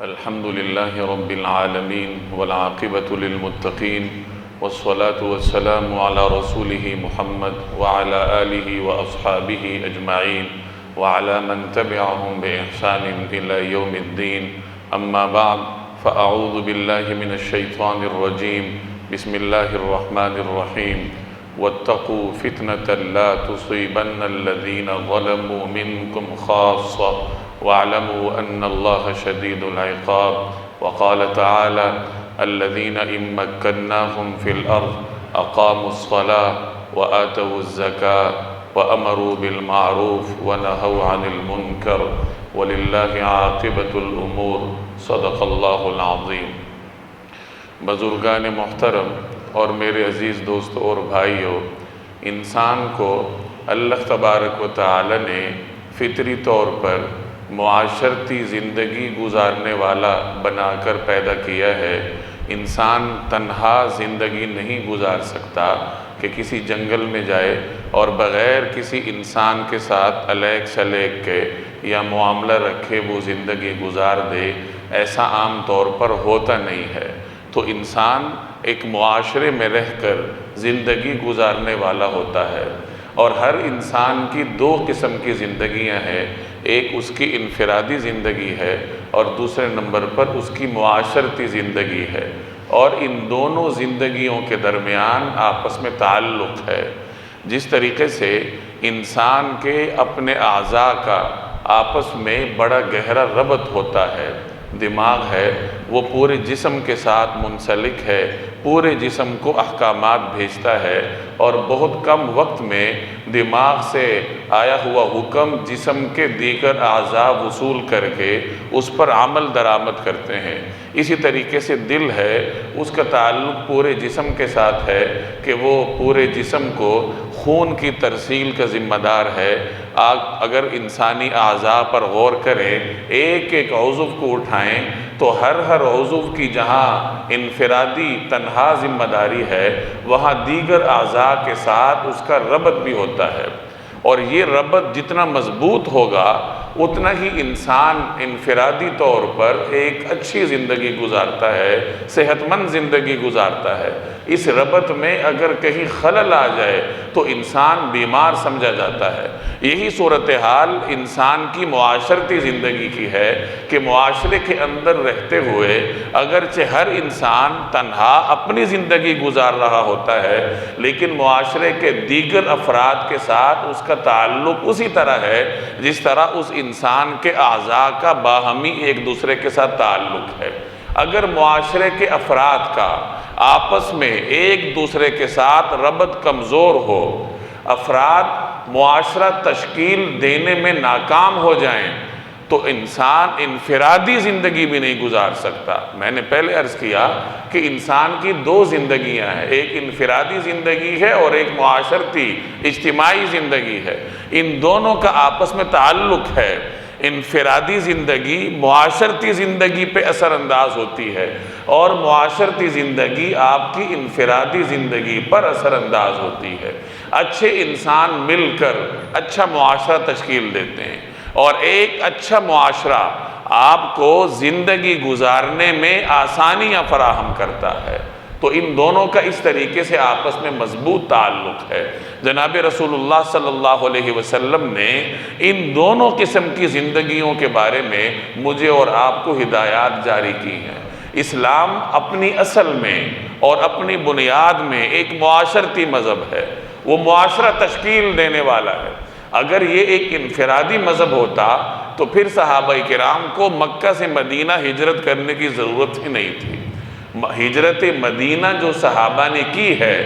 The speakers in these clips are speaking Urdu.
الحمد لله رب العالمين والعاقبة للمتقين والصلاة والسلام على رسوله محمد وعلى آله وأصحابه أجمعين وعلى من تبعهم بإحسان إلى يوم الدين. أما بعد، فأعوذ بالله من الشيطان الرجيم. بسم الله الرحمن الرحيم. واتقوا فتنة لا تصيبن الذين ظلموا منكم خاصة واعلموا أن الله شديد العقاب. وقال تعالى: الذين إن مكناهم في الأرض أقاموا الصلاة وآتوا الزكاة وأمروا بالمعروف ونهوا عن المنكر ولله عاقبة الأمور. صدق اللہ العظیم. بزرگان محترم اور میرے عزیز دوستوں اور بھائیوں، انسان کو اللہ تبارک و تعالی نے فطری طور پر معاشرتی زندگی گزارنے والا بنا کر پیدا کیا ہے. انسان تنہا زندگی نہیں گزار سکتا کہ کسی جنگل میں جائے اور بغیر کسی انسان کے ساتھ الیک شلیک کے یا معاملہ رکھے وہ زندگی گزار دے. ایسا عام طور پر ہوتا نہیں ہے. تو انسان ایک معاشرے میں رہ کر زندگی گزارنے والا ہوتا ہے، اور ہر انسان کی دو قسم کی زندگیاں ہیں. ایک اس کی انفرادی زندگی ہے اور دوسرے نمبر پر اس کی معاشرتی زندگی ہے، اور ان دونوں زندگیوں کے درمیان آپس میں تعلق ہے. جس طریقے سے انسان کے اپنے اعضاء کا آپس میں بڑا گہرا ربط ہوتا ہے. دماغ ہے وہ پورے جسم کے ساتھ منسلک ہے، پورے جسم کو احکامات بھیجتا ہے، اور بہت کم وقت میں دماغ سے آیا ہوا حکم جسم کے دیگر اعضاء وصول کر کے اس پر عمل درآمد کرتے ہیں. اسی طریقے سے دل ہے، اس کا تعلق پورے جسم کے ساتھ ہے کہ وہ پورے جسم کو خون کی ترسیل کا ذمہ دار ہے. اگر انسانی اعضاء پر غور کریں، ایک ایک عضو کو اٹھائیں تو ہر عضو کی جہاں انفرادی تنہا ذمہ داری ہے، وہاں دیگر اعضاء کے ساتھ اس کا ربط بھی ہوتا ہے. اور یہ ربط جتنا مضبوط ہوگا اتنا ہی انسان انفرادی طور پر ایک اچھی زندگی گزارتا ہے، صحت مند زندگی گزارتا ہے. اس ربط میں اگر کہیں خلل آ جائے تو انسان بیمار سمجھا جاتا ہے. یہی صورتحال انسان کی معاشرتی زندگی کی ہے کہ معاشرے کے اندر رہتے ہوئے اگرچہ ہر انسان تنہا اپنی زندگی گزار رہا ہوتا ہے، لیکن معاشرے کے دیگر افراد کے ساتھ اس کا تعلق اسی طرح ہے جس طرح اس انسان کے اعضاء کا باہمی ایک دوسرے کے ساتھ تعلق ہے. اگر معاشرے کے افراد کا آپس میں ایک دوسرے کے ساتھ ربط کمزور ہو، افراد معاشرہ تشکیل دینے میں ناکام ہو جائیں، تو انسان انفرادی زندگی بھی نہیں گزار سکتا. میں نے پہلے عرض کیا کہ انسان کی دو زندگیاں ہیں، ایک انفرادی زندگی ہے اور ایک معاشرتی اجتماعی زندگی ہے. ان دونوں کا آپس میں تعلق ہے. انفرادی زندگی معاشرتی زندگی پہ اثر انداز ہوتی ہے، اور معاشرتی زندگی آپ کی انفرادی زندگی پر اثر انداز ہوتی ہے. اچھے انسان مل کر اچھا معاشرہ تشکیل دیتے ہیں، اور ایک اچھا معاشرہ آپ کو زندگی گزارنے میں آسانیاں فراہم کرتا ہے. تو ان دونوں کا اس طریقے سے آپس میں مضبوط تعلق ہے. جناب رسول اللہ صلی اللہ علیہ وسلم نے ان دونوں قسم کی زندگیوں کے بارے میں مجھے اور آپ کو ہدایات جاری کی ہیں. اسلام اپنی اصل میں اور اپنی بنیاد میں ایک معاشرتی مذہب ہے. وہ معاشرہ تشکیل دینے والا ہے. اگر یہ ایک انفرادی مذہب ہوتا تو پھر صحابہ کرام کو مکہ سے مدینہ ہجرت کرنے کی ضرورت ہی نہیں تھی. ہجرت مدینہ جو صحابہ نے کی ہے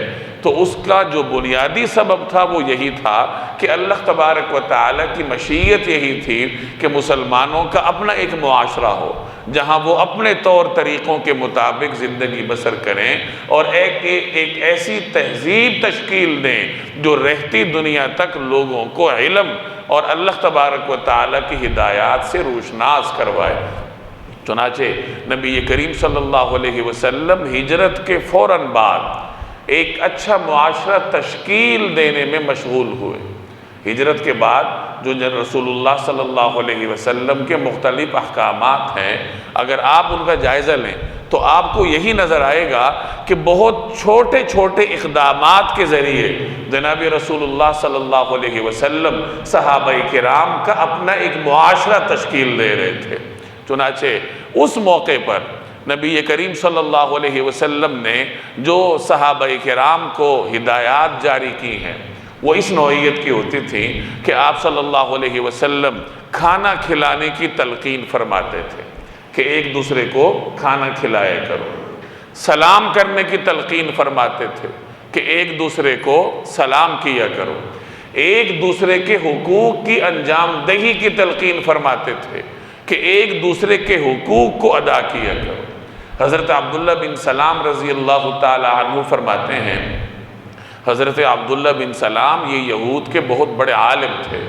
تو اس کا جو بنیادی سبب تھا وہ یہی تھا کہ اللہ تبارک و تعالی کی مشیت یہی تھی کہ مسلمانوں کا اپنا ایک معاشرہ ہو جہاں وہ اپنے طور طریقوں کے مطابق زندگی بسر کریں، اور ایک ایسی تہذیب تشکیل دیں جو رہتی دنیا تک لوگوں کو علم اور اللہ تبارک و تعالی کی ہدایات سے روشناس کروائے. چنانچہ نبی کریم صلی اللہ علیہ وسلم ہجرت کے فوراً بعد ایک اچھا معاشرہ تشکیل دینے میں مشغول ہوئے. ہجرت کے بعد جو رسول اللہ صلی اللہ علیہ وسلم کے مختلف احکامات ہیں، اگر آپ ان کا جائزہ لیں تو آپ کو یہی نظر آئے گا کہ بہت چھوٹے چھوٹے اقدامات کے ذریعے جناب رسول اللہ صلی اللہ علیہ وسلم صحابہ کرام کا اپنا ایک معاشرہ تشکیل دے رہے تھے۔ چنانچہ اس موقع پر نبی کریم صلی اللہ علیہ وسلم نے جو صحابہ کرام کو ہدایات جاری کی ہیں وہ اس نوعیت کی ہوتی تھی کہ آپ صلی اللہ علیہ وسلم کھانا کھلانے کی تلقین فرماتے تھے کہ ایک دوسرے کو کھانا کھلایا کرو، سلام کرنے کی تلقین فرماتے تھے کہ ایک دوسرے کو سلام کیا کرو، ایک دوسرے کے حقوق کی انجام دہی کی تلقین فرماتے تھے کہ ایک دوسرے کے حقوق کو ادا کیا کرو۔ حضرت عبداللہ بن سلام رضی اللہ تعالی عنہ فرماتے ہیں، حضرت عبداللہ بن سلام یہ یہود کے بہت بڑے عالم تھے،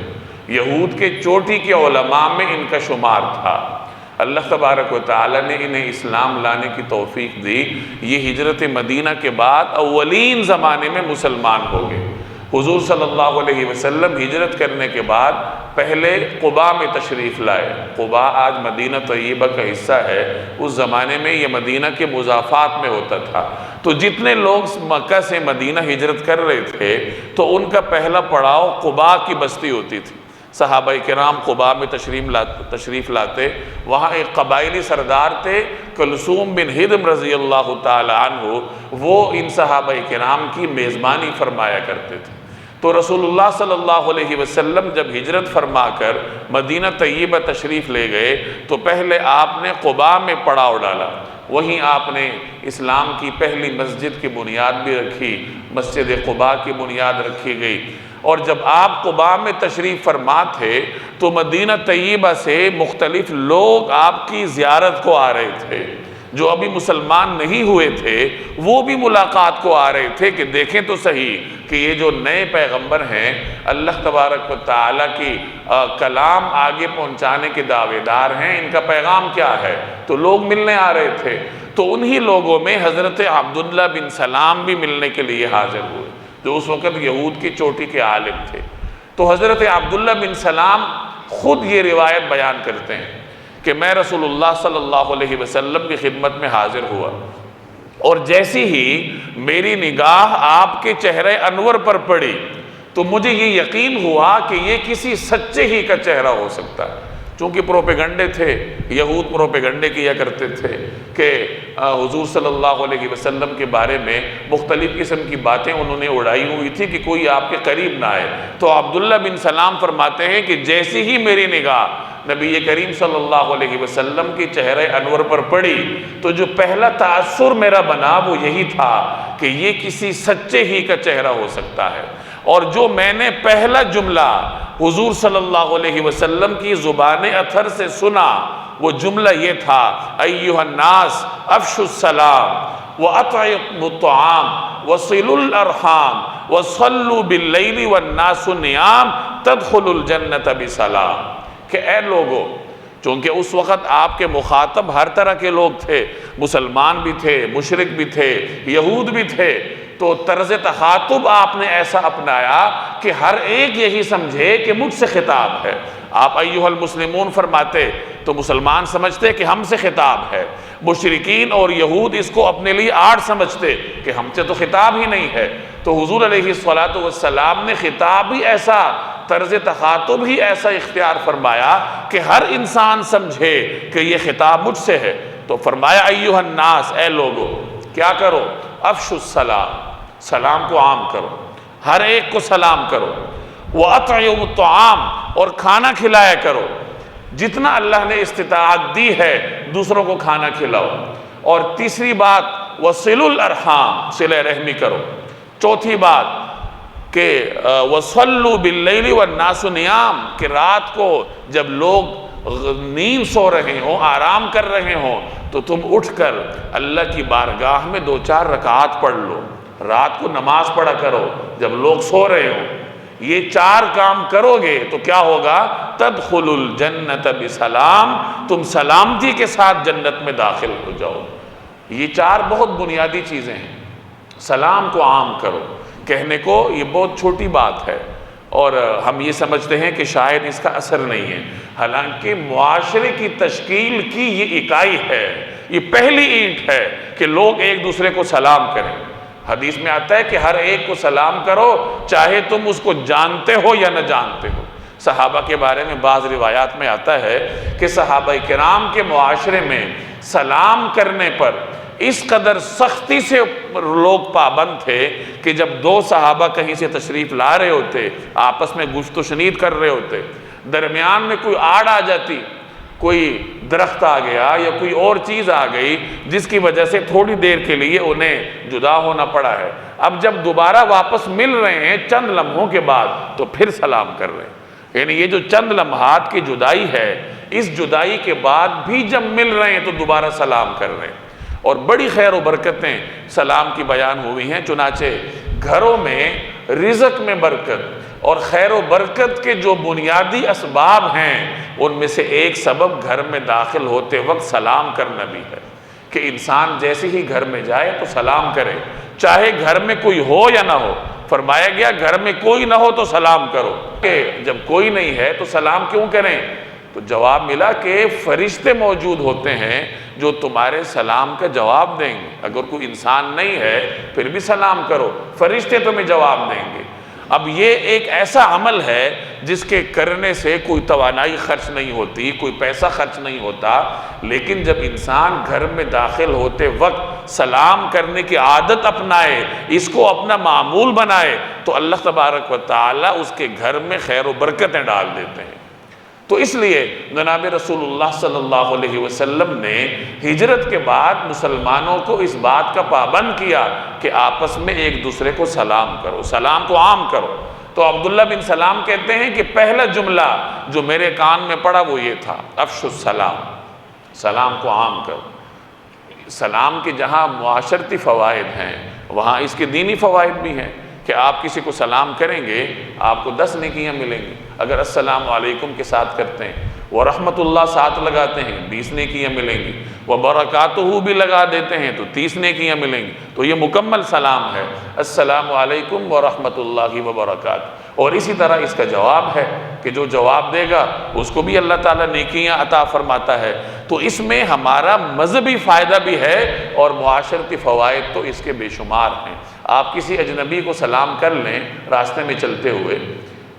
یہود کے چوٹی کے علماء میں ان کا شمار تھا۔ اللہ تبارک و تعالی نے انہیں اسلام لانے کی توفیق دی، یہ ہجرت مدینہ کے بعد اولین زمانے میں مسلمان ہو گئے۔ حضور صلی اللہ علیہ وسلم ہجرت کرنے کے بعد پہلے قباء میں تشریف لائے۔ قباء آج مدینہ طیبہ کا حصہ ہے، اس زمانے میں یہ مدینہ کے مضافات میں ہوتا تھا۔ تو جتنے لوگ مکہ سے مدینہ ہجرت کر رہے تھے تو ان کا پہلا پڑاؤ قباء کی بستی ہوتی تھی۔ صحابہ کرام قباء میں تشریف لاتے، وہاں ایک قبائلی سردار تھے کلثوم بن ہدم رضی اللہ تعالی عنہ، وہ ان صحابہ کرام کی میزبانی فرمایا کرتے تھے۔ تو رسول اللہ صلی اللہ علیہ وسلم جب ہجرت فرما کر مدینہ طیبہ تشریف لے گئے تو پہلے آپ نے قباء میں پڑاؤ ڈالا، وہیں آپ نے اسلام کی پہلی مسجد کی بنیاد بھی رکھی، مسجد قباء کی بنیاد رکھی گئی۔ اور جب آپ قباء میں تشریف فرما تھے تو مدینہ طیبہ سے مختلف لوگ آپ کی زیارت کو آ رہے تھے، جو ابھی مسلمان نہیں ہوئے تھے وہ بھی ملاقات کو آ رہے تھے کہ دیکھیں تو صحیح کہ یہ جو نئے پیغمبر ہیں اللہ تبارک و تعالیٰ کی کلام آگے پہنچانے کے دعوے دار ہیں، ان کا پیغام کیا ہے۔ تو لوگ ملنے آ رہے تھے، تو انہی لوگوں میں حضرت عبداللہ بن سلام بھی ملنے کے لیے حاضر ہوئے، جو اس وقت یہود کی چوٹی کے عالم تھے۔ تو حضرت عبداللہ بن سلام خود یہ روایت بیان کرتے ہیں کہ میں رسول اللہ صلی اللہ علیہ وسلم کی خدمت میں حاضر ہوا، اور جیسی ہی میری نگاہ آپ کے چہرے انور پر پڑی تو مجھے یہ یقین ہوا کہ یہ کسی سچے ہی کا چہرہ ہو سکتا ہے۔ چونکہ پروپیگنڈے تھے، یہود پروپیگنڈے کیا کرتے تھے کہ حضور صلی اللہ علیہ وسلم کے بارے میں مختلف قسم کی باتیں انہوں نے اڑائی ہوئی تھی کہ کوئی آپ کے قریب نہ آئے۔ تو عبداللہ بن سلام فرماتے ہیں کہ جیسی ہی میری نگاہ نبی کریم صلی اللہ علیہ وسلم کی چہرے انور پر پڑی تو جو پہلا تاثر میرا بنا وہ یہی تھا کہ یہ کسی سچے ہی کا چہرہ ہو سکتا ہے۔ اور جو میں نے پہلا جملہ حضور صلی اللہ علیہ وسلم کی زبان اطہر سے سنا وہ جملہ یہ تھا، ایھا الناس افشوا السلام واطعموا الطعام وصلوا الارحام وصلوا باللیل والناس نیام تدخلوا الجنۃ بسلام، کہ اے لوگو، چونکہ اس وقت آپ کے مخاطب ہر طرح کے لوگ تھے، مسلمان بھی تھے، مشرک بھی تھے، یہود بھی تھے، تو طرز تخاطب آپ نے ایسا اپنایا کہ ہر ایک یہی سمجھے کہ مجھ سے خطاب ہے۔ آپ ایھا المسلمون فرماتے تو مسلمان سمجھتے کہ ہم سے خطاب ہے، مشرکین اور یہود اس کو اپنے لیے آڑ سمجھتے کہ ہم سے تو خطاب ہی نہیں ہے۔ تو حضور علیہ السلام نے خطاب ہی ایسا، طرز تخاطب ہی ایسا اختیار فرمایا کہ ہر انسان سمجھے کہ یہ خطاب مجھ سے ہے۔ تو فرمایا ایھا الناس، اے لوگو کیا کرو، افشوا السلام، سلام کو عام کرو، ہر ایک کو سلام کرو، وَأَطْعِمُوا الطَّعَامَ، اور کھانا کھلایا کرو، جتنا اللہ نے استطاعت دی ہے دوسروں کو کھانا کھلاؤ۔ اور تیسری بات وَصِلُوا الْأَرْحَامَ، صلہ رحمی کرو۔ چوتھی بات کہ وَصَلُّوا بِاللَّيْلِ وَالنَّاسُ نِيَامٌ، کہ رات کو جب لوگ نیند سو رہے ہوں، آرام کر رہے ہوں تو تم اٹھ کر اللہ کی بارگاہ میں 2-4 رکعات پڑھ لو، رات کو نماز پڑھا کرو جب لوگ سو رہے ہوں۔ یہ 4 کام کرو گے تو کیا ہوگا، تدخل الجنت بسلام، تم سلامتی کے ساتھ جنت میں داخل ہو جاؤ۔ یہ 4 بہت بنیادی چیزیں ہیں۔ سلام کو عام کرو، کہنے کو یہ بہت چھوٹی بات ہے، اور ہم یہ سمجھتے ہیں کہ شاید اس کا اثر نہیں ہے، حالانکہ معاشرے کی تشکیل کی یہ اکائی ہے، یہ پہلی اینٹ ہے کہ لوگ ایک دوسرے کو سلام کریں۔ حدیث میں آتا ہے کہ ہر ایک کو سلام کرو، چاہے تم اس کو جانتے ہو یا نہ جانتے ہو۔ صحابہ کے بارے میں بعض روایات میں آتا ہے کہ صحابہ کرام کے معاشرے میں سلام کرنے پر اس قدر سختی سے لوگ پابند تھے کہ جب دو صحابہ کہیں سے تشریف لا رہے ہوتے، آپس میں گفت و شنید کر رہے ہوتے، درمیان میں کوئی آڑ آ جاتی، کوئی درخت آ گیا یا کوئی اور چیز آ گئی جس کی وجہ سے تھوڑی دیر کے لیے انہیں جدا ہونا پڑا ہے، اب جب دوبارہ واپس مل رہے ہیں چند لمحوں کے بعد تو پھر سلام کر رہے ہیں۔ یعنی یہ جو چند لمحات کی جدائی ہے، اس جدائی کے بعد بھی جب مل رہے ہیں تو دوبارہ سلام کر رہے ہیں، اور بڑی خیر و برکتیں سلام کی بیان ہوئی ہیں۔ چنانچہ گھروں میں رزق میں برکت اور خیر و برکت کے جو بنیادی اسباب ہیں، ان میں سے ایک سبب گھر میں داخل ہوتے وقت سلام کرنا بھی ہے، کہ انسان جیسے ہی گھر میں جائے تو سلام کرے، چاہے گھر میں کوئی ہو یا نہ ہو۔ فرمایا گیا گھر میں کوئی نہ ہو تو سلام کرو، کہ جب کوئی نہیں ہے تو سلام کیوں کریں؟ تو جواب ملا کہ فرشتے موجود ہوتے ہیں جو تمہارے سلام کا جواب دیں گے۔ اگر کوئی انسان نہیں ہے پھر بھی سلام کرو، فرشتے تمہیں جواب دیں گے۔ اب یہ ایک ایسا عمل ہے جس کے کرنے سے کوئی توانائی خرچ نہیں ہوتی، کوئی پیسہ خرچ نہیں ہوتا، لیکن جب انسان گھر میں داخل ہوتے وقت سلام کرنے کی عادت اپنائے، اس کو اپنا معمول بنائے، تو اللہ تبارک و تعالی اس کے گھر میں خیر و برکتیں ڈال دیتے ہیں۔ تو اس لیے جناب رسول اللہ صلی اللہ علیہ وسلم نے ہجرت کے بعد مسلمانوں کو اس بات کا پابند کیا کہ آپس میں ایک دوسرے کو سلام کرو، سلام کو عام کرو۔ تو عبداللہ بن سلام کہتے ہیں کہ پہلا جملہ جو میرے کان میں پڑا وہ یہ تھا، افشوا السلام، سلام کو عام کرو۔ سلام کے جہاں معاشرتی فوائد ہیں وہاں اس کے دینی فوائد بھی ہیں، کہ آپ کسی کو سلام کریں گے آپ کو 10 نیکیاں ملیں گی۔ اگر السلام علیکم کے ساتھ کرتے ہیں، ورحمت اللہ ساتھ لگاتے ہیں 20 نیکیاں ملیں گی، وبرکاتہ بھی لگا دیتے ہیں تو 30 نیکیاں ملیں گی۔ تو یہ مکمل سلام ہے، السلام علیکم ورحمت اللہ وبرکاتہ۔ اور اسی طرح اس کا جواب ہے کہ جو جواب دے گا اس کو بھی اللہ تعالیٰ نیکیاں عطا فرماتا ہے۔ تو اس میں ہمارا مذہبی فائدہ بھی ہے اور معاشرتی فوائد تو اس کے بے شمار ہیں۔ آپ کسی اجنبی کو سلام کر لیں راستے میں چلتے ہوئے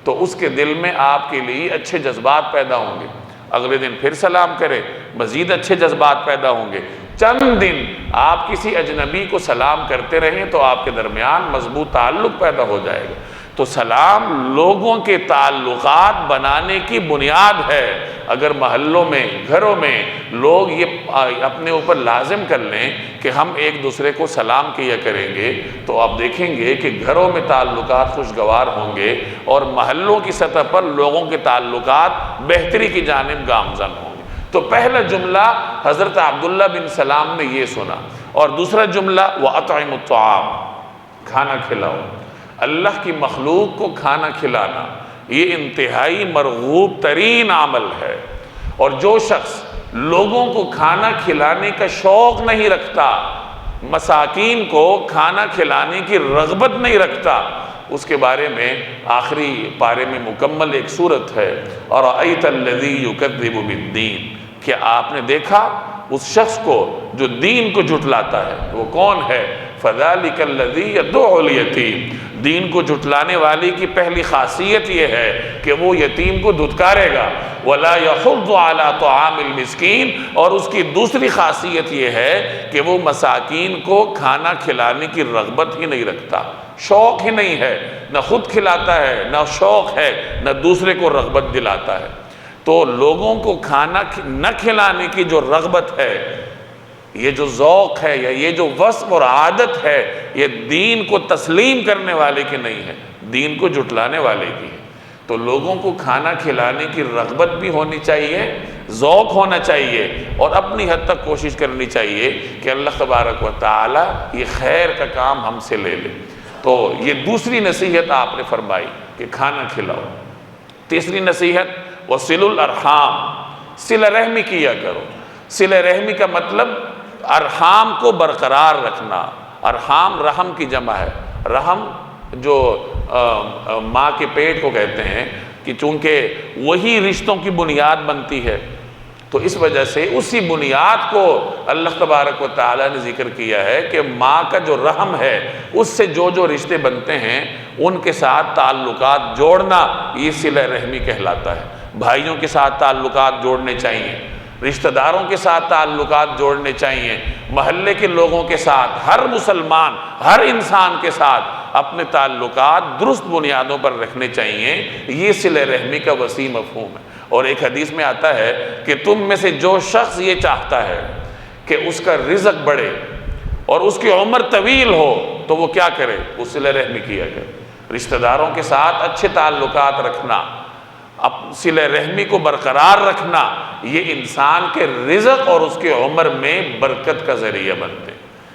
تو اس کے دل میں آپ کے لیے اچھے جذبات پیدا ہوں گے، اگلے دن پھر سلام کرے مزید اچھے جذبات پیدا ہوں گے۔ چند دن آپ کسی اجنبی کو سلام کرتے رہیں تو آپ کے درمیان مضبوط تعلق پیدا ہو جائے گا۔ تو سلام لوگوں کے تعلقات بنانے کی بنیاد ہے۔ اگر محلوں میں، گھروں میں لوگ یہ اپنے اوپر لازم کر لیں کہ ہم ایک دوسرے کو سلام کیا کریں گے تو آپ دیکھیں گے کہ گھروں میں تعلقات خوشگوار ہوں گے اور محلوں کی سطح پر لوگوں کے تعلقات بہتری کی جانب گامزن ہوں گے۔ تو پہلا جملہ حضرت عبداللہ بن سلام نے یہ سنا، اور دوسرا جملہ وَأَطْعِمُوا الطَّعَامَ، کھانا کھلاؤ۔ اللہ کی مخلوق کو کھانا کھلانا یہ انتہائی مرغوب ترین عمل ہے، اور جو شخص لوگوں کو کھانا کھلانے کا شوق نہیں رکھتا، مساکین کو کھانا کھلانے کی رغبت نہیں رکھتا، اس کے بارے میں آخری پارے میں مکمل ایک صورت ہے، أَرَأَيْتَ الَّذِي يُكَذِّبُ بِالدِّينِ، کہ آپ نے دیکھا اس شخص کو جو دین کو جھٹلاتا ہے، وہ کون ہے؟ فَذَلِكَ الَّذِي يَدُعُّ الْيَتِيمَ، دین کو جھٹلانے والے کی پہلی خاصیت یہ ہے کہ وہ یتیم کو دھتکارے گا، وَلَا يَحُضُّ عَلَىٰ طَعَامِ الْمِسْكِينِ، اور اس کی دوسری خاصیت یہ ہے کہ وہ مساکین کو کھانا کھلانے کی رغبت ہی نہیں رکھتا، شوق ہی نہیں ہے، نہ خود کھلاتا ہے، نہ شوق ہے، نہ دوسرے کو رغبت دلاتا ہے۔ تو لوگوں کو کھانا نہ کھلانے کی جو رغبت ہے، یہ جو ذوق ہے یا یہ جو وصف اور عادت ہے، یہ دین کو تسلیم کرنے والے کی نہیں ہے، دین کو جھٹلانے والے کی ہے۔ تو لوگوں کو کھانا کھلانے کی رغبت بھی ہونی چاہیے، ذوق ہونا چاہیے، اور اپنی حد تک کوشش کرنی چاہیے کہ اللہ تبارک و تعالی یہ خیر کا کام ہم سے لے لے۔ تو یہ دوسری نصیحت آپ نے فرمائی کہ کھانا کھلاؤ۔ تیسری نصیحت وَصِلُوا الْأَرْحَامَ، صلہ رحمی کیا کرو۔ صلہ رحمی کا مطلب ارحام کو برقرار رکھنا۔ ارحام رحم کی جمع ہے، رحم جو ماں کے پیٹ کو کہتے ہیں کہ چونکہ وہی رشتوں کی بنیاد بنتی ہے، تو اس وجہ سے اسی بنیاد کو اللہ تبارک و تعالیٰ نے ذکر کیا ہے کہ ماں کا جو رحم ہے اس سے جو جو رشتے بنتے ہیں ان کے ساتھ تعلقات جوڑنا، یہ صلہ رحمی کہلاتا ہے۔ بھائیوں کے ساتھ تعلقات جوڑنے چاہیے، رشتہ داروں کے ساتھ تعلقات جوڑنے چاہیے، محلے کے لوگوں کے ساتھ، ہر مسلمان، ہر انسان کے ساتھ اپنے تعلقات درست بنیادوں پر رکھنے چاہیے۔ یہ صلہ رحمی کا وسیع مفہوم ہے۔ اور ایک حدیث میں آتا ہے کہ تم میں سے جو شخص یہ چاہتا ہے کہ اس کا رزق بڑھے اور اس کی عمر طویل ہو تو وہ کیا کرے؟ وہ صلہ رحمی کیا کرے۔ رشتہ داروں کے ساتھ اچھے تعلقات رکھنا، صلہ رحمی کو برقرار رکھنا، یہ انسان کے رزق اور اس کے عمر میں برکت کا ذریعہ بنتے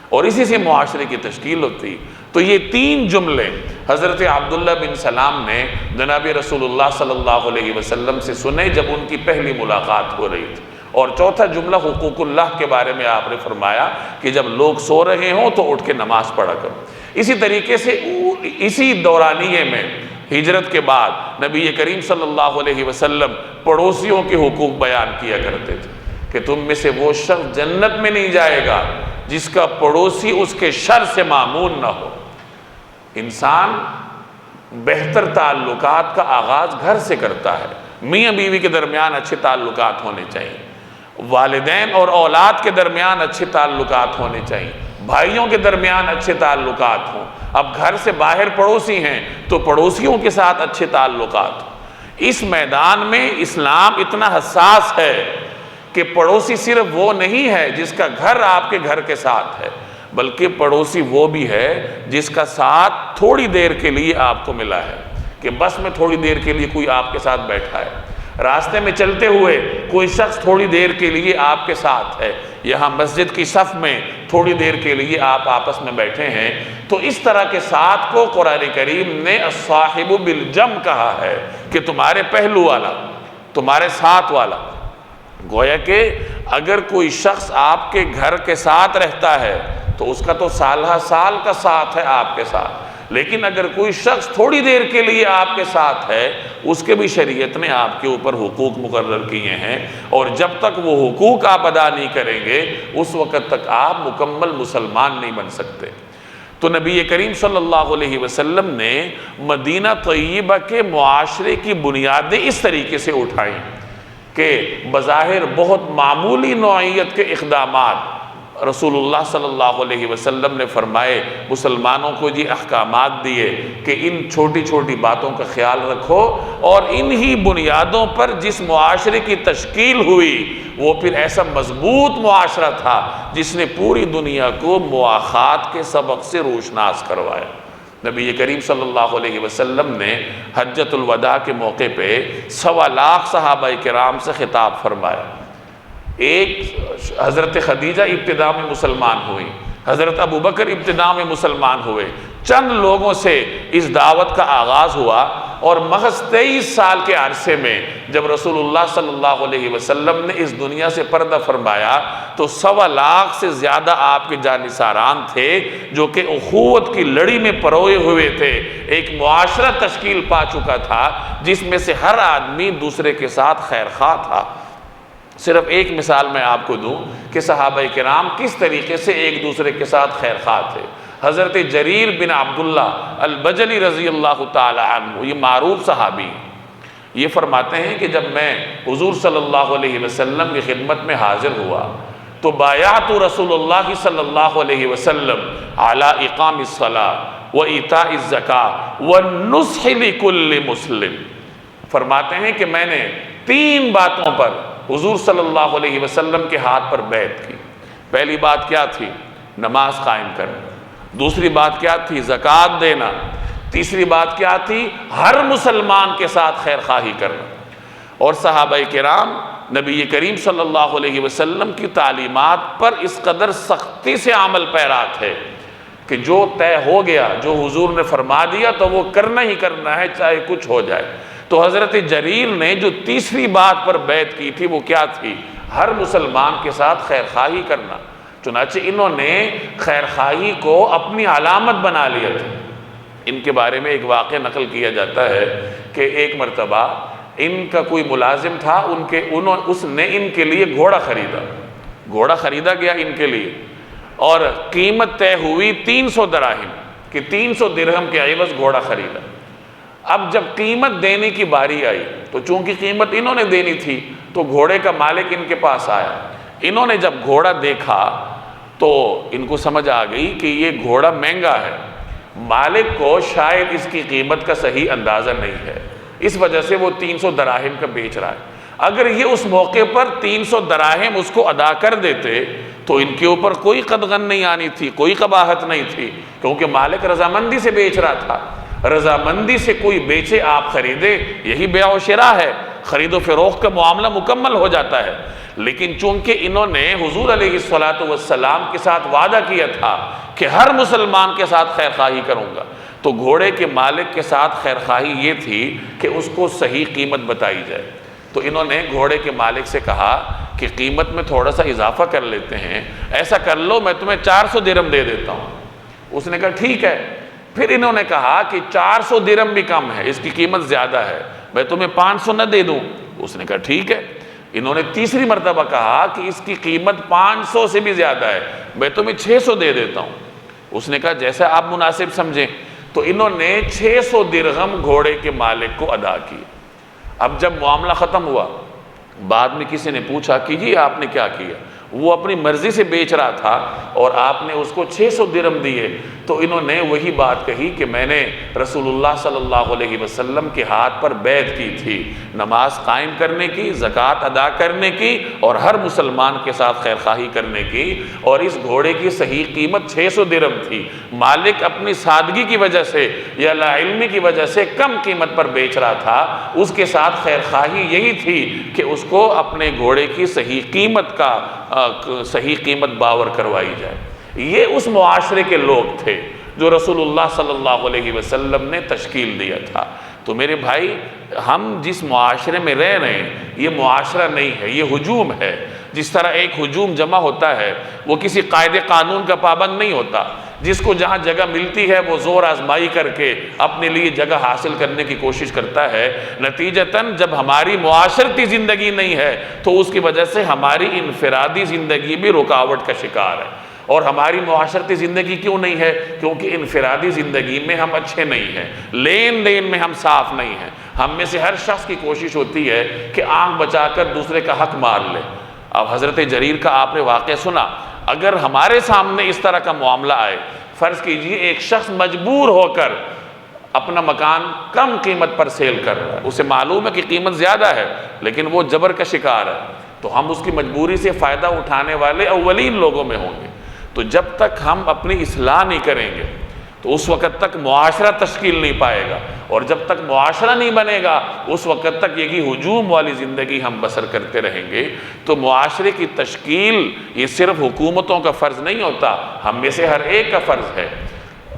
اور اسی سے معاشرے کی تشکیل ہوتی۔ تو یہ تین جملے حضرت عبداللہ بن سلام نے جناب رسول اللہ صلی اللہ علیہ وسلم سے سنے جب ان کی پہلی ملاقات ہو رہی تھی۔ اور چوتھا جملہ حقوق اللہ کے بارے میں آپ نے فرمایا کہ جب لوگ سو رہے ہوں تو اٹھ کے نماز پڑھا کرو۔ اسی طریقے سے اسی دورانیے میں ہجرت کے بعد نبی کریم صلی اللہ علیہ وسلم پڑوسیوں کے حقوق بیان کیا کرتے تھے کہ تم میں سے وہ شخص جنت میں نہیں جائے گا جس کا پڑوسی اس کے شر سے معمون نہ ہو۔ انسان بہتر تعلقات کا آغاز گھر سے کرتا ہے۔ میاں بیوی کے درمیان اچھے تعلقات ہونے چاہیے، والدین اور اولاد کے درمیان اچھے تعلقات ہونے چاہیے، بھائیوں کے درمیان اچھے تعلقات ہوں۔ اب گھر سے باہر پڑوسی ہیں تو پڑوسیوں کے ساتھ اچھے تعلقات ہوں۔ اس میدان میں اسلام اتنا حساس ہے کہ پڑوسی صرف وہ نہیں ہے جس کا گھر آپ کے گھر کے ساتھ ہے، بلکہ پڑوسی وہ بھی ہے جس کا ساتھ تھوڑی دیر کے لیے آپ کو ملا ہے، کہ بس میں تھوڑی دیر کے لیے کوئی آپ کے ساتھ بیٹھا ہے، راستے میں چلتے ہوئے کوئی شخص تھوڑی دیر کے لیے آپ کے ساتھ ہے، یہاں مسجد کی صف میں تھوڑی دیر کے لیے آپ آپس میں بیٹھے ہیں۔ تو اس طرح کے ساتھ کو قرآن کریم نے الصاحب بالجم کہا ہے کہ تمہارے پہلو والا، تمہارے ساتھ والا۔ گویا کہ اگر کوئی شخص آپ کے گھر کے ساتھ رہتا ہے تو اس کا تو سالہ سال کا ساتھ ہے آپ کے ساتھ، لیکن اگر کوئی شخص تھوڑی دیر کے لیے آپ کے ساتھ ہے اس کے بھی شریعت نے آپ کے اوپر حقوق مقرر کیے ہیں، اور جب تک وہ حقوق آپ ادا نہیں کریں گے اس وقت تک آپ مکمل مسلمان نہیں بن سکتے۔ تو نبی کریم صلی اللہ علیہ وسلم نے مدینہ طیبہ کے معاشرے کی بنیادیں اس طریقے سے اٹھائیں کہ بظاہر بہت معمولی نوعیت کے اقدامات رسول اللہ صلی اللہ علیہ وسلم نے فرمائے، مسلمانوں کو یہ احکامات دیے کہ ان چھوٹی چھوٹی باتوں کا خیال رکھو، اور انہی بنیادوں پر جس معاشرے کی تشکیل ہوئی وہ پھر ایسا مضبوط معاشرہ تھا جس نے پوری دنیا کو مواخات کے سبق سے روشناس کروایا۔ نبی کریم صلی اللہ علیہ وسلم نے حجۃ الوداع کے موقع پہ 1.25 لاکھ صحابہ کرام سے خطاب فرمایا۔ ایک حضرت خدیجہ ابتداء میں مسلمان ہوئی، حضرت ابوبکر ابتداء میں مسلمان ہوئے، چند لوگوں سے اس دعوت کا آغاز ہوا، اور محض 23 سال کے عرصے میں جب رسول اللہ صلی اللہ علیہ وسلم نے اس دنیا سے پردہ فرمایا تو 1.25 لاکھ سے زیادہ آپ کے جانثاران تھے جو کہ اخوت کی لڑی میں پروئے ہوئے تھے۔ ایک معاشرہ تشکیل پا چکا تھا جس میں سے ہر آدمی دوسرے کے ساتھ خیر خواہ تھا۔ صرف ایک مثال میں آپ کو دوں کہ صحابہ کرام کس طریقے سے ایک دوسرے کے ساتھ خیر خواہ تھے۔ حضرت جریر بن عبداللہ البجلی رضی اللہ تعالی عنہ، یہ معروف صحابی، یہ فرماتے ہیں کہ جب میں حضور صلی اللہ علیہ وسلم کی خدمت میں حاضر ہوا تو بایعت رسول اللہ صلی اللہ علیہ وسلم علی اقام الصلاۃ و ایتاء الزکاۃ والنصح لکل مسلم۔ فرماتے ہیں کہ میں نے 3 باتوں پر حضور صلی اللہ علیہ وسلم کے ہاتھ پر بیعت کی۔ پہلی بات کیا تھی؟ نماز قائم کرنا۔ دوسری بات کیا تھی؟ زکوٰۃ دینا۔ تیسری بات کیا تھی؟ ہر مسلمان کے ساتھ خیر خواہی کرنا۔ اور صحابہ کرام نبی کریم صلی اللہ علیہ وسلم کی تعلیمات پر اس قدر سختی سے عمل پیرا تھے کہ جو طے ہو گیا، جو حضور نے فرما دیا تو وہ کرنا ہی کرنا ہے چاہے کچھ ہو جائے۔ تو حضرت جریر نے جو تیسری بات پر بیعت کی تھی وہ کیا تھی؟ ہر مسلمان کے ساتھ خیر خواہی کرنا۔ چنانچہ انہوں نے خیر خواہی کو اپنی علامت بنا لیا تھا۔ ان کے بارے میں ایک واقعہ نقل کیا جاتا ہے کہ ایک مرتبہ ان کا کوئی ملازم تھا، اس نے ان کے لیے گھوڑا خریدا گیا ان کے لیے، اور قیمت طے ہوئی 300 دراہم کہ 300 درہم کے عوض گھوڑا خریدا۔ اب جب قیمت دینے کی باری آئی تو چونکہ قیمت انہوں نے دینی تھی تو گھوڑے کا مالک ان کے پاس آیا۔ انہوں نے جب گھوڑا دیکھا تو ان کو سمجھ آ گئی کہ یہ گھوڑا مہنگا ہے، مالک کو شاید اس کی قیمت کا صحیح اندازہ نہیں ہے، اس وجہ سے وہ 300 دراہم کا بیچ رہا ہے۔ اگر یہ اس موقع پر 300 دراہم اس کو ادا کر دیتے تو ان کے اوپر کوئی قدغن نہیں آنی تھی، کوئی قباحت نہیں تھی، کیونکہ مالک رضامندی سے بیچ رہا تھا۔ رضامندی سے کوئی بیچے آپ خریدے، یہی بیع و شراء ہے، خرید و فروخت کا معاملہ مکمل ہو جاتا ہے۔ لیکن چونکہ انہوں نے حضور علیہ السلام کے ساتھ وعدہ کیا تھا کہ ہر مسلمان کے ساتھ خیر خواہی کروں گا، تو گھوڑے کے مالک کے ساتھ خیر خواہی یہ تھی کہ اس کو صحیح قیمت بتائی جائے۔ تو انہوں نے گھوڑے کے مالک سے کہا کہ قیمت میں تھوڑا سا اضافہ کر لیتے ہیں، ایسا کر لو میں تمہیں 400 درہم دے دیتا ہوں۔ اس نے کہا ٹھیک ہے۔ پھر انہوں نے کہا کہ 400 درہم بھی کم ہے، اس کی قیمت زیادہ ہے، میں تمہیں 500 نہ دے دوں؟ اس نے کہا ٹھیک ہے۔ انہوں نے تیسری مرتبہ کہا کہ اس کی قیمت 500 سے بھی زیادہ ہے، میں تمہیں 600 دے دیتا ہوں۔ اس نے کہا جیسا آپ مناسب سمجھیں۔ تو انہوں نے 600 درہم گھوڑے کے مالک کو ادا کیے۔ اب جب معاملہ ختم ہوا، بعد میں کسی نے پوچھا کہ جی آپ نے کیا کیا؟ وہ اپنی مرضی سے بیچ رہا تھا اور آپ نے اس کو 600 درہم دیے۔ تو انہوں نے وہی بات کہی کہ میں نے رسول اللہ صلی اللہ علیہ وسلم کے ہاتھ پر بیعت کی تھی، نماز قائم کرنے کی، زکوٰۃ ادا کرنے کی اور ہر مسلمان کے ساتھ خیر خواہی کرنے کی، اور اس گھوڑے کی صحیح قیمت 600 درہم تھی۔ مالک اپنی سادگی کی وجہ سے یا لا علمی کی وجہ سے کم قیمت پر بیچ رہا تھا، اس کے ساتھ خیر خواہی یہی تھی کہ اس کو اپنے گھوڑے کی صحیح قیمت باور کروائی جائے۔ یہ اس معاشرے کے لوگ تھے جو رسول اللہ صلی اللہ علیہ وسلم نے تشکیل دیا تھا۔ تو میرے بھائی، ہم جس معاشرے میں رہ رہے ہیں یہ معاشرہ نہیں ہے، یہ ہجوم ہے۔ جس طرح ایک ہجوم جمع ہوتا ہے وہ کسی قاعدے قانون کا پابند نہیں ہوتا، جس کو جہاں جگہ ملتی ہے وہ زور آزمائی کر کے اپنے لیے جگہ حاصل کرنے کی کوشش کرتا ہے۔ نتیجتاً جب ہماری معاشرتی زندگی نہیں ہے تو اس کی وجہ سے ہماری انفرادی زندگی بھی رکاوٹ کا شکار ہے۔ اور ہماری معاشرتی زندگی کیوں نہیں ہے؟ کیونکہ انفرادی زندگی میں ہم اچھے نہیں ہیں، لین دین میں ہم صاف نہیں ہیں۔ ہم میں سے ہر شخص کی کوشش ہوتی ہے کہ آنکھ بچا کر دوسرے کا حق مار لے۔ اب حضرت جریر کا آپ نے واقعہ سنا، اگر ہمارے سامنے اس طرح کا معاملہ آئے، فرض کیجئے ایک شخص مجبور ہو کر اپنا مکان کم قیمت پر سیل کر رہا ہے، اسے معلوم ہے کہ قیمت زیادہ ہے لیکن وہ جبر کا شکار ہے، تو ہم اس کی مجبوری سے فائدہ اٹھانے والے اولین لوگوں میں ہوں گے۔ تو جب تک ہم اپنی اصلاح نہیں کریں گے تو اس وقت تک معاشرہ تشکیل نہیں پائے گا، اور جب تک معاشرہ نہیں بنے گا اس وقت تک یہی ہجوم والی زندگی ہم بسر کرتے رہیں گے۔ تو معاشرے کی تشکیل یہ صرف حکومتوں کا فرض نہیں ہوتا، ہم میں سے ہر ایک کا فرض ہے۔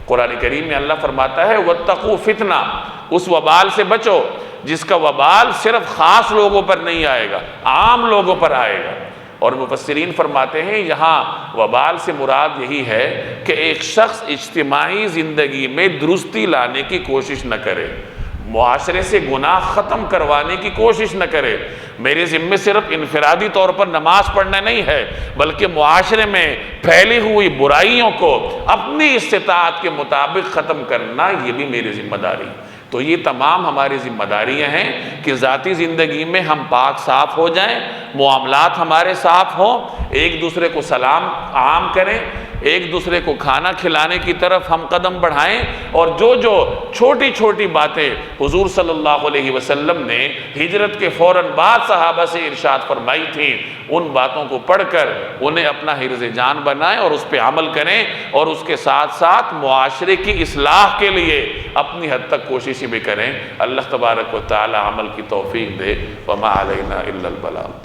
قرآن کریم میں اللہ فرماتا ہے وَاتَّقُوا فِتْنَہ، اس وبال سے بچو جس کا وبال صرف خاص لوگوں پر نہیں آئے گا، عام لوگوں پر آئے گا۔ اور مفسرین فرماتے ہیں یہاں وبال سے مراد یہی ہے کہ ایک شخص اجتماعی زندگی میں درستی لانے کی کوشش نہ کرے، معاشرے سے گناہ ختم کروانے کی کوشش نہ کرے۔ میرے ذمے صرف انفرادی طور پر نماز پڑھنا نہیں ہے، بلکہ معاشرے میں پھیلی ہوئی برائیوں کو اپنی استطاعت کے مطابق ختم کرنا یہ بھی میری ذمہ داری۔ تو یہ تمام ہماری ذمہ داریاں ہیں کہ ذاتی زندگی میں ہم پاک صاف ہو جائیں، معاملات ہمارے صاف ہوں، ایک دوسرے کو سلام عام کریں، ایک دوسرے کو کھانا کھلانے کی طرف ہم قدم بڑھائیں، اور جو چھوٹی چھوٹی باتیں حضور صلی اللہ علیہ وسلم نے ہجرت کے فوراً بعد صحابہ سے ارشاد فرمائی تھیں، ان باتوں کو پڑھ کر انہیں اپنا حرز جان بنائیں اور اس پہ عمل کریں، اور اس کے ساتھ ساتھ معاشرے کی اصلاح کے لیے اپنی حد تک کوششیں بھی کریں۔ اللہ تبارک و تعالی عمل کی توفیق دے۔ وما علینا الا البلاغ۔